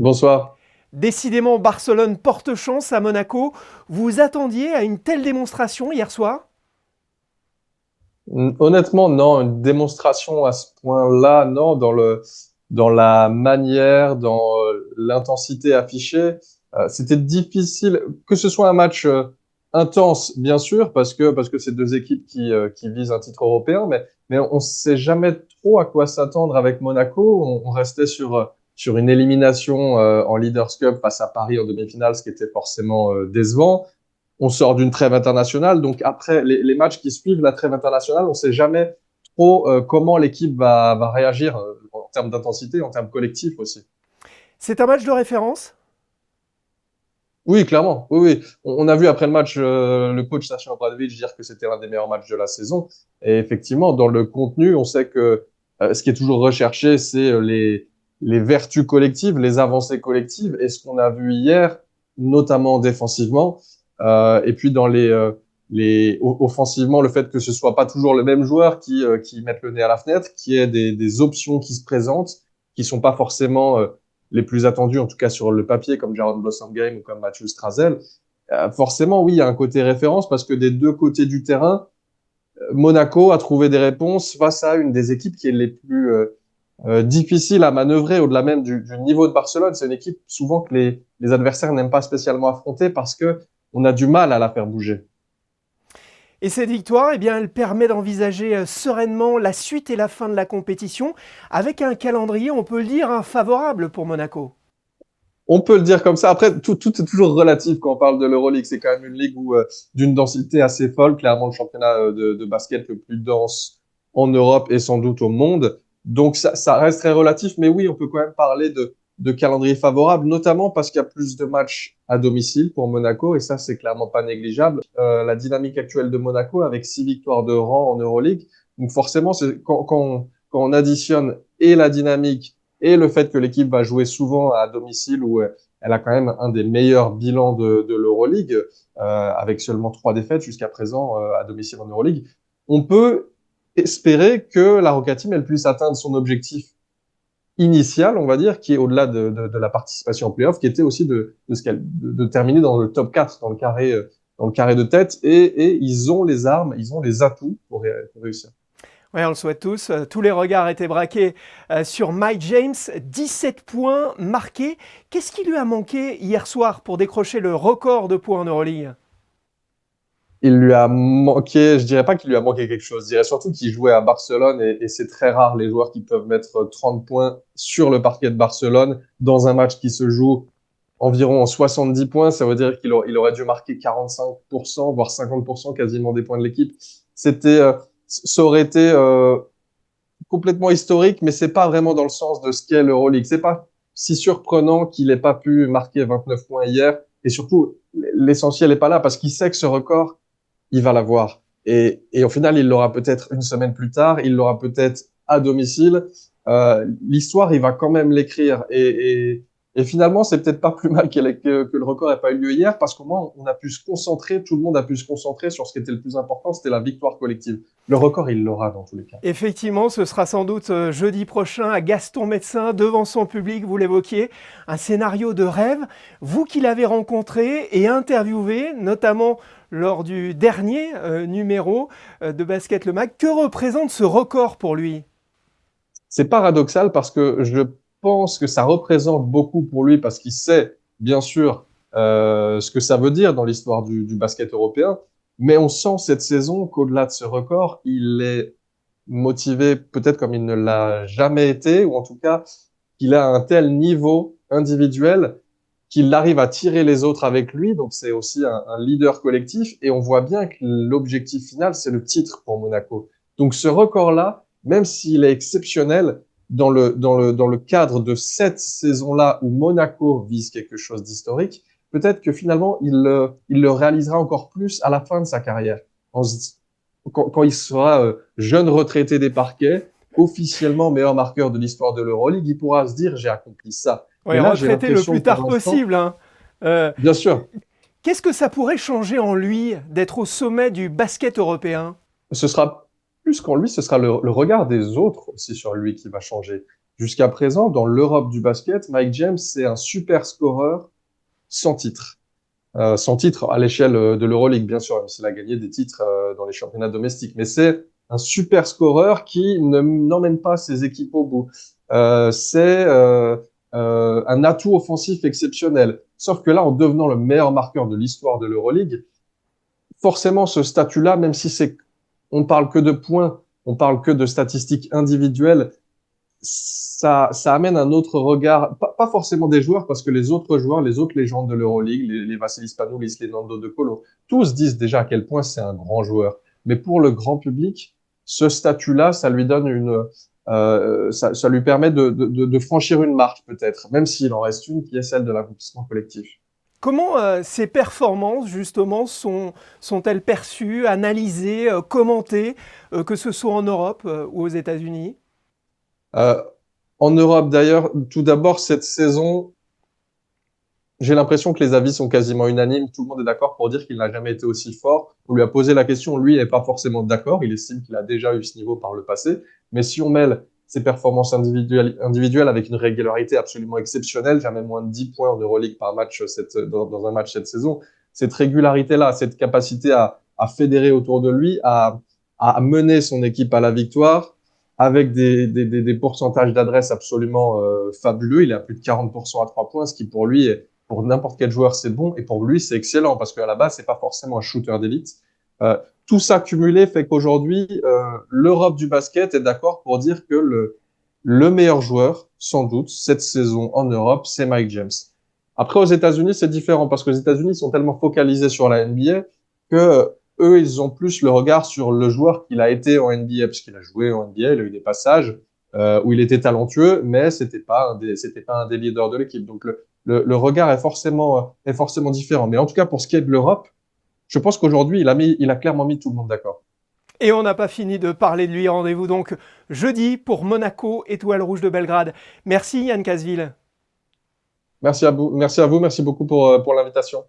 Bonsoir. Décidément, Barcelone porte chance à Monaco. Vous attendiez à une telle démonstration hier soir? Honnêtement, non, une démonstration à ce point-là, non, dans la manière, dans l'intensité affichée, c'était difficile, que ce soit un match intense, bien sûr, parce que c'est deux équipes qui visent un titre européen, mais on ne sait jamais trop à quoi s'attendre avec Monaco. On restait sur une élimination en Leaders Cup face à Paris en demi-finale, ce qui était forcément décevant. On sort d'une trêve internationale, donc après les matchs qui suivent la trêve internationale, on ne sait jamais trop comment l'équipe va réagir en termes d'intensité, en termes collectifs aussi. C'est un match de référence? Oui, clairement. Oui, oui. On a vu après le match le coach Sasha Obradovic dire que c'était l'un des meilleurs matchs de la saison. Et effectivement, dans le contenu, on sait que ce qui est toujours recherché, c'est les vertus collectives, les avancées collectives. Et ce qu'on a vu hier, notamment défensivement, et puis dans offensivement, le fait que ce soit pas toujours le même joueur qui mette le nez à la fenêtre, qu'il y ait des options qui se présentent, qui sont pas forcément les plus attendus, en tout cas sur le papier, comme Jaron Blossomgame ou comme Mathieu Strazel. Forcément, oui, il y a un côté référence parce que des deux côtés du terrain, Monaco a trouvé des réponses face à une des équipes qui est les plus difficiles à manœuvrer au-delà même du niveau de Barcelone. C'est une équipe souvent que les adversaires n'aiment pas spécialement affronter parce que on a du mal à la faire bouger. Et cette victoire, eh bien, elle permet d'envisager sereinement la suite et la fin de la compétition avec un calendrier, on peut le dire, favorable pour Monaco. On peut le dire comme ça. Après, tout est toujours relatif quand on parle de l'Euroleague. C'est quand même une ligue où d'une densité assez folle. Clairement, le championnat de basket le plus dense en Europe et sans doute au monde. Donc, ça reste très relatif. Mais oui, on peut quand même parler de calendrier favorable, notamment parce qu'il y a plus de matchs à domicile pour Monaco. Et ça, c'est clairement pas négligeable. La dynamique actuelle de Monaco avec 6 victoires de rang en Euroleague. Donc, forcément, quand on additionne et la dynamique et le fait que l'équipe va jouer souvent à domicile où elle a quand même un des meilleurs bilans de l'Euroleague, avec seulement 3 défaites jusqu'à présent à domicile en Euroleague, on peut espérer que la Roca Team elle puisse atteindre son objectif initial, on va dire, qui est au-delà de la participation en playoff, qui était aussi de terminer dans le top 4, dans le carré de tête, et ils ont les armes, ils ont les atouts pour réussir. Oui, on le souhaite tous. Tous les regards étaient braqués sur Mike James. 17 points marqués. Qu'est-ce qui lui a manqué hier soir pour décrocher le record de points en Euroleague? Il lui a manqué, je dirais pas qu'il lui a manqué quelque chose, je dirais surtout qu'il jouait à Barcelone et c'est très rare les joueurs qui peuvent mettre 30 points sur le parquet de Barcelone dans un match qui se joue environ en 70 points. Ça veut dire il aurait dû marquer 45%, voire 50% quasiment des points de l'équipe. Ça aurait été complètement historique, mais c'est pas vraiment dans le sens de ce qu'est l'Euroleague. C'est pas si surprenant qu'il ait pas pu marquer 29 points hier. Et surtout, l'essentiel n'est pas là parce qu'il sait que ce record, il va l'avoir. Et au final, il l'aura peut-être une semaine plus tard, il l'aura peut-être à domicile. L'histoire, il va quand même l'écrire. Et finalement, c'est peut-être pas plus mal que le record n'ait pas eu lieu hier, parce qu'au moins, on a pu se concentrer, tout le monde a pu se concentrer sur ce qui était le plus important, c'était la victoire collective. Le record, il l'aura dans tous les cas. Effectivement, ce sera sans doute jeudi prochain à Gaston Médecin, devant son public, vous l'évoquiez, un scénario de rêve. Vous qui l'avez rencontré et interviewé, notamment lors du dernier numéro de Basket Le Mag, que représente ce record pour lui? C'est paradoxal parce que je pense que ça représente beaucoup pour lui parce qu'il sait, bien sûr, ce que ça veut dire dans l'histoire du basket européen. Mais on sent cette saison qu'au-delà de ce record, il est motivé peut-être comme il ne l'a jamais été, ou en tout cas qu'il a un tel niveau individuel qu'il arrive à tirer les autres avec lui. Donc c'est aussi un leader collectif. Et on voit bien que l'objectif final, c'est le titre pour Monaco. Donc ce record-là, même s'il est exceptionnel, dans le cadre de cette saison-là où Monaco vise quelque chose d'historique, peut-être que finalement, il le réalisera encore plus à la fin de sa carrière. Quand il sera jeune retraité des parquets, officiellement meilleur marqueur de l'histoire de l'Euroleague, il pourra se dire, j'ai accompli ça. Oui, Mais là, j'ai retraité le l'impression plus que pour tard l'instant, possible, hein. Euh, bien sûr, Qu'est-ce que ça pourrait changer en lui d'être au sommet du basket européen? ce sera plus qu'en lui, ce sera le regard des autres aussi sur lui qui va changer. jusqu'à présent, dans l'Europe du basket, Mike James, c'est un super scoreur sans titre. Sans titre à l'échelle de l'Euroleague, bien sûr, même s'il a gagné des titres dans les championnats domestiques. Mais c'est un super scoreur qui n'emmène pas ses équipes au bout. C'est un atout offensif exceptionnel. Sauf que là, en devenant le meilleur marqueur de l'histoire de l'Euroleague, forcément, ce statut-là, même si on parle que de points, on parle que de statistiques individuelles, ça amène un autre regard, pas forcément des joueurs, parce que les autres joueurs, les autres légendes de l'Euroleague, les Vassilis Panoulis, les Nando De Colo, tous disent déjà à quel point c'est un grand joueur. Mais pour le grand public, ce statut-là, ça lui donne ça lui permet de franchir une marche peut-être, même s'il en reste une qui est celle de l'accomplissement collectif. Comment ces performances, justement, sont-elles perçues, analysées, commentées, que ce soit en Europe ou aux États-Unis? Euh, En Europe, d'ailleurs, tout d'abord, cette saison, j'ai l'impression que les avis sont quasiment unanimes. Tout le monde est d'accord pour dire qu'il n'a jamais été aussi fort. On lui a posé la question, lui n'est pas forcément d'accord. Il estime qu'il a déjà eu ce niveau par le passé. Mais si on mêle ses performances individuelles avec une régularité absolument exceptionnelle, jamais moins de 10 points en Euroleague par match dans un match cette saison, cette régularité-là, cette capacité à fédérer autour de lui, à mener son équipe à la victoire, avec des pourcentages d'adresse absolument fabuleux. Il est à plus de 40% à 3 points, ce qui pour lui est pour n'importe quel joueur, c'est bon. Et pour lui, c'est excellent parce qu'à la base, c'est pas forcément un shooter d'élite. Tout ça cumulé fait qu'aujourd'hui, l'Europe du basket est d'accord pour dire que le meilleur joueur, sans doute, cette saison en Europe, c'est Mike James. Après, aux États-Unis, c'est différent parce qu'aux États-Unis, ils sont tellement focalisés sur la NBA que eux, ils ont plus le regard sur le joueur qu'il a été en NBA, parce qu'il a joué en NBA, il a eu des passages où il était talentueux, mais c'était pas un des leaders de l'équipe. Donc le regard est forcément différent. Mais en tout cas, pour ce qui est de l'Europe, je pense qu'aujourd'hui, il a clairement mis tout le monde d'accord. Et on n'a pas fini de parler de lui. Rendez-vous donc jeudi pour Monaco, Étoile Rouge de Belgrade. Merci Yann Casville. Merci à vous, merci beaucoup pour l'invitation.